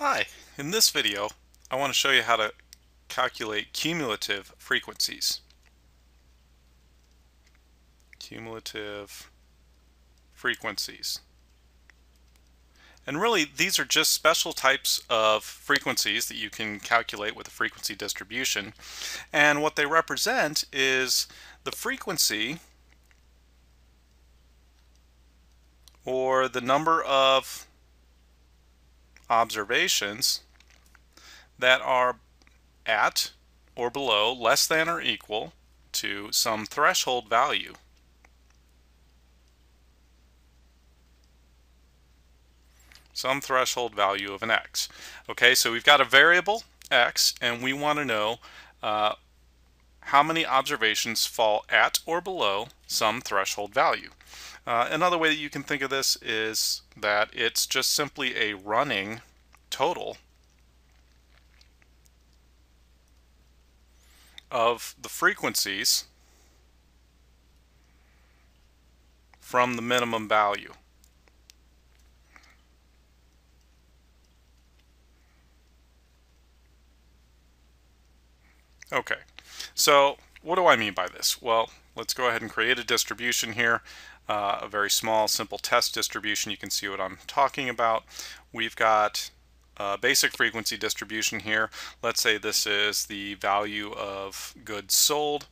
Hi, in this video I want to show you how to calculate cumulative frequencies. Cumulative frequencies. And really these are just special types of frequencies that you can calculate with a frequency distribution. And what they represent is the frequency or the number of observations that are at or below, less than or equal to some threshold value. Some threshold value of an x. Okay, so we've got a variable x and we want to know how many observations fall at or below some threshold value. Another way that you can think of this is that it's just simply a running total of the frequencies from the minimum value. Okay, so what do I mean by this? Well, let's go ahead and create a distribution here, a very small, simple test distribution. You can see what I'm talking about. We've got a basic frequency distribution here. Let's say this is the value of goods sold.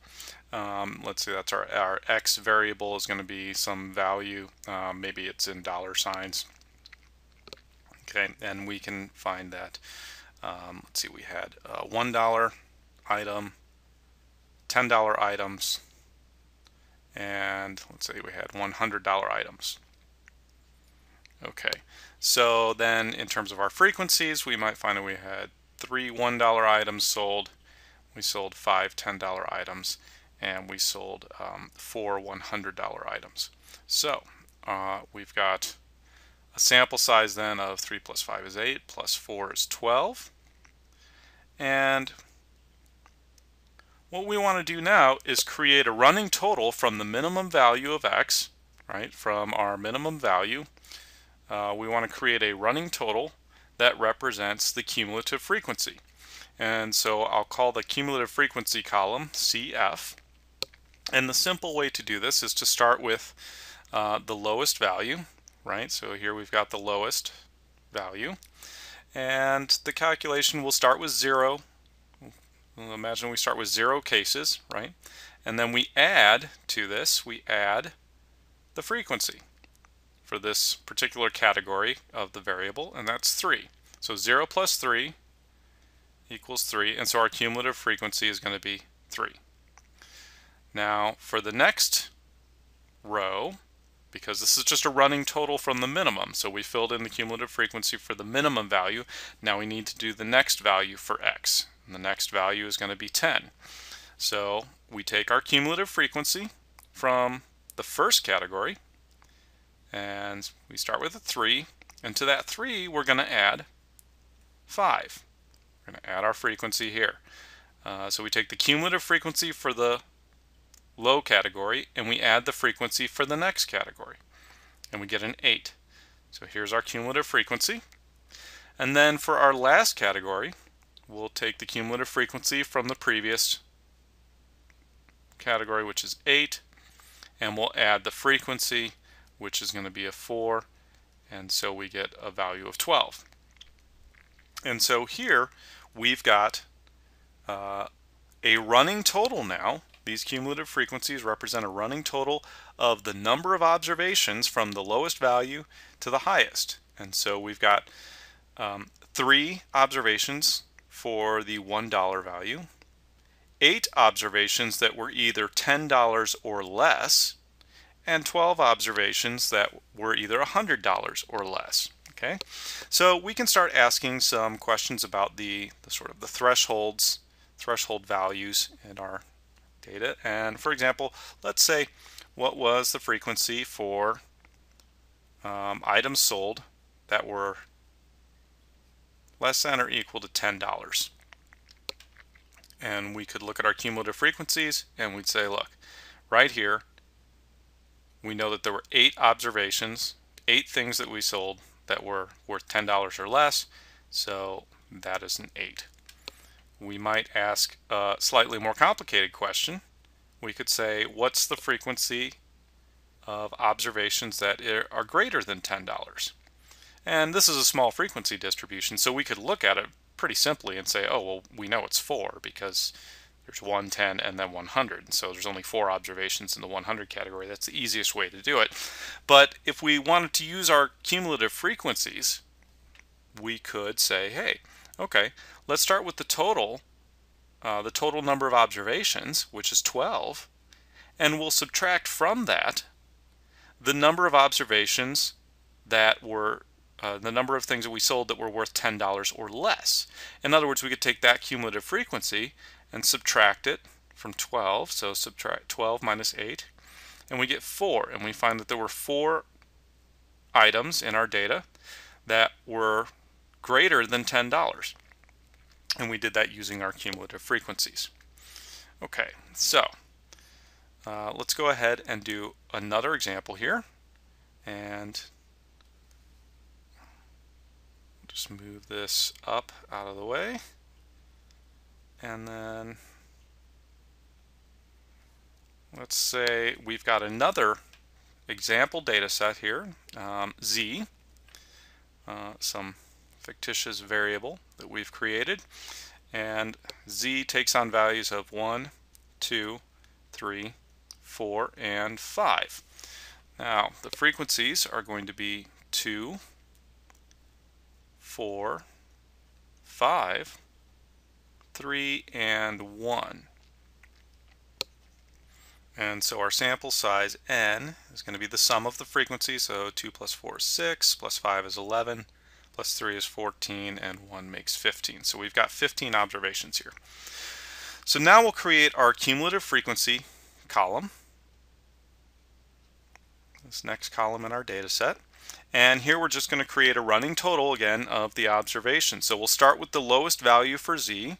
Let's say that's our x variable is going to be some value. Maybe it's in dollar signs. Okay, and we can find that. Let's see, we had $1 item, $10 items, and let's say we had $100 items. Okay, so then in terms of our frequencies, we might find that we had 3 $1 items sold, we sold 5 $10 items, and we sold 4 $100 items. So we've got a sample size then of 3 plus 5 is 8, plus 4 is 12. And what we want to do now is create a running total from the minimum value of x, right, from our minimum value. We want to create a running total that represents the cumulative frequency. And so I'll call the cumulative frequency column CF. And the simple way to do this is to start with the lowest value, right? So here we've got the lowest value. And the calculation will start with 0. Imagine we start with 0 cases, right? And then we add to this, we add the frequency for this particular category of the variable, and that's 3. So 0 plus 3 equals 3, and so our cumulative frequency is going to be 3. Now for the next row, because this is just a running total from the minimum, so we filled in the cumulative frequency for the minimum value, now we need to do the next value for x, and the next value is going to be 10. So we take our cumulative frequency from the first category, and we start with a 3, and to that 3 we're going to add 5. We're going to add our frequency here. So we take the cumulative frequency for the low category and we add the frequency for the next category, and we get an 8. So here's our cumulative frequency. And then for our last category, we'll take the cumulative frequency from the previous category, which is 8, and we'll add the frequency, which is going to be a 4, and so we get a value of 12. And so here we've got a running total now. These cumulative frequencies represent a running total of the number of observations from the lowest value to the highest. And so we've got 3 observations for the $1 value, 8 observations that were either $10 or less, and 12 observations that were either $100 or less. Okay, so we can start asking some questions about the sort of the threshold values in our data. And for example, let's say, what was the frequency for items sold that were less than or equal to $10? And we could look at our cumulative frequencies and we'd say, look, right here we know that there were 8 observations, 8 things that we sold that were worth $10 or less. So that is an 8. We might ask a slightly more complicated question. We could say, what's the frequency of observations that are greater than $10? And this is a small frequency distribution, so we could look at it pretty simply and say, oh, well, we know it's 4 because there's 1, 10, and then 100. So there's only 4 observations in the 100 category. That's the easiest way to do it. But if we wanted to use our cumulative frequencies, we could say, hey, okay, let's start with the total number of observations, which is 12, and we'll subtract from that the number of observations that were the number of things that we sold that were worth $10 or less. In other words, we could take that cumulative frequency and subtract it from 12, so subtract 12 minus 8, and we get 4, and we find that there were 4 items in our data that were greater than $10, and we did that using our cumulative frequencies. Okay, so let's go ahead and do another example here, and just move this up out of the way, and then let's say we've got another example data set here, Z, some fictitious variable that we've created, and Z takes on values of 1, 2, 3, 4, and 5. Now the frequencies are going to be 2, 4, 5, 3, and 1. And so our sample size n is going to be the sum of the frequencies, so 2 plus 4 is 6, plus 5 is 11, plus 3 is 14, and 1 makes 15. So we've got 15 observations here. So now we'll create our cumulative frequency column, this next column in our data set. And here we're just going to create a running total again of the observations. So we'll start with the lowest value for Z,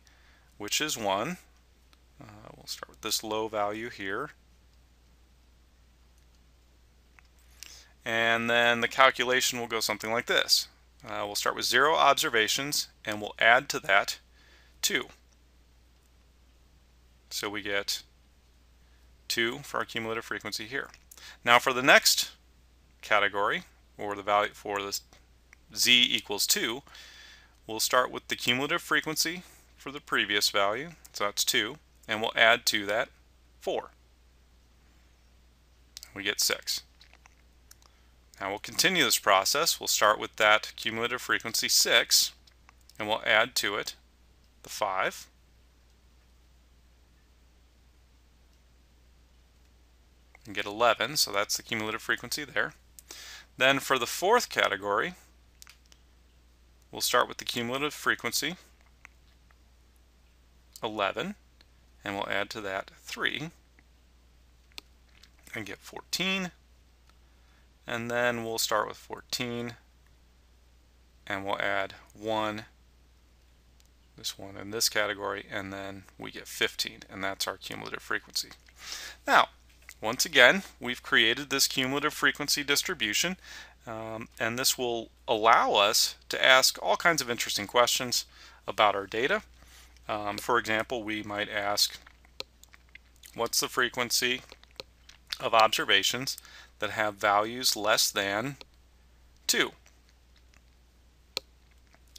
which is 1. We'll start with this low value here. And then the calculation will go something like this. We'll start with 0 observations, and we'll add to that 2. So we get 2 for our cumulative frequency here. Now for the next category, or the value for this Z equals 2, we'll start with the cumulative frequency for the previous value, so that's 2, and we'll add to that 4. We get 6. Now we'll continue this process. We'll start with that cumulative frequency 6, and we'll add to it the 5. And get 11, so that's the cumulative frequency there. Then for the fourth category, we'll start with the cumulative frequency 11, and we'll add to that 3 and get 14. And then we'll start with 14, and we'll add 1, this one in this category, and then we get 15, and that's our cumulative frequency. Now, once again, we've created this cumulative frequency distribution, and this will allow us to ask all kinds of interesting questions about our data. For example, we might ask, what's the frequency of observations that have values less than 2?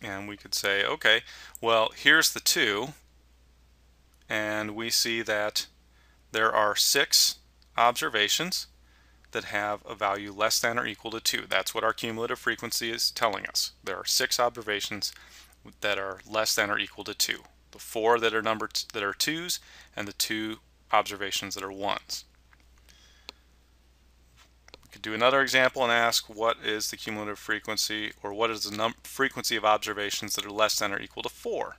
And we could say, okay, well, here's the 2, and we see that there are 6 observations that have a value less than or equal to 2. That's what our cumulative frequency is telling us. There are 6 observations that are less than or equal to 2. The 4 that are that are 2s, and the 2 observations that are 1s. We could do another example and ask, what is the cumulative frequency, or what is the frequency of observations that are less than or equal to 4?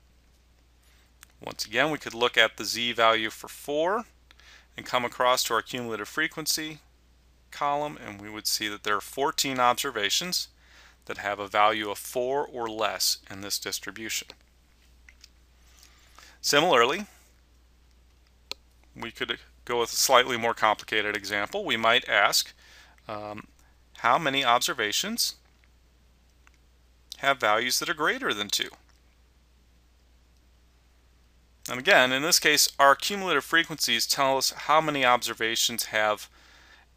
Once again, we could look at the Z value for 4 and come across to our cumulative frequency column, and we would see that there are 14 observations that have a value of 4 or less in this distribution. Similarly, we could go with a slightly more complicated example. We might ask, how many observations have values that are greater than 2. And again, in this case, our cumulative frequencies tell us how many observations have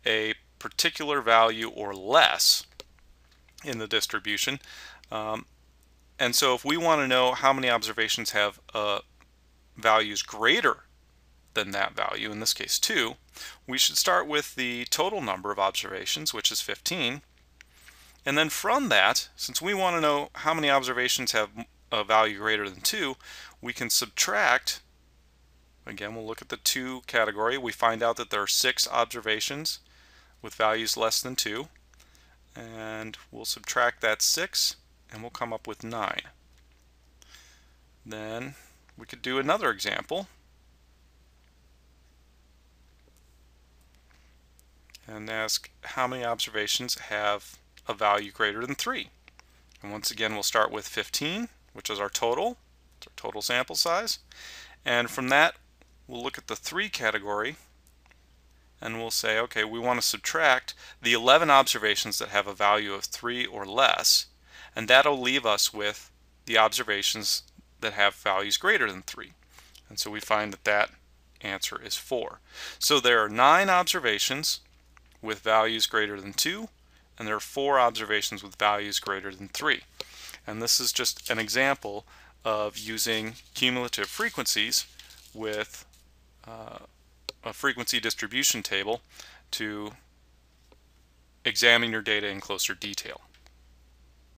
a particular value or less in the distribution. And so if we want to know how many observations have values greater than that value, in this case 2, we should start with the total number of observations, which is 15. And then from that, since we want to know how many observations have a value greater than 2, we can subtract. Again, we'll look at the 2 category. We find out that there are 6 observations with values less than 2. And we'll subtract that 6, and we'll come up with 9. Then we could do another example. And ask how many observations have a value greater than 3. And once again, we'll start with 15, which is our total. It's our total sample size. And from that, we'll look at the 3 category, and we'll say, okay, we want to subtract the 11 observations that have a value of 3 or less, and that'll leave us with the observations that have values greater than 3. And so we find that that answer is 4. So there are 9 observations with values greater than 2, and there are 4 observations with values greater than 3. And this is just an example of using cumulative frequencies with a frequency distribution table to examine your data in closer detail.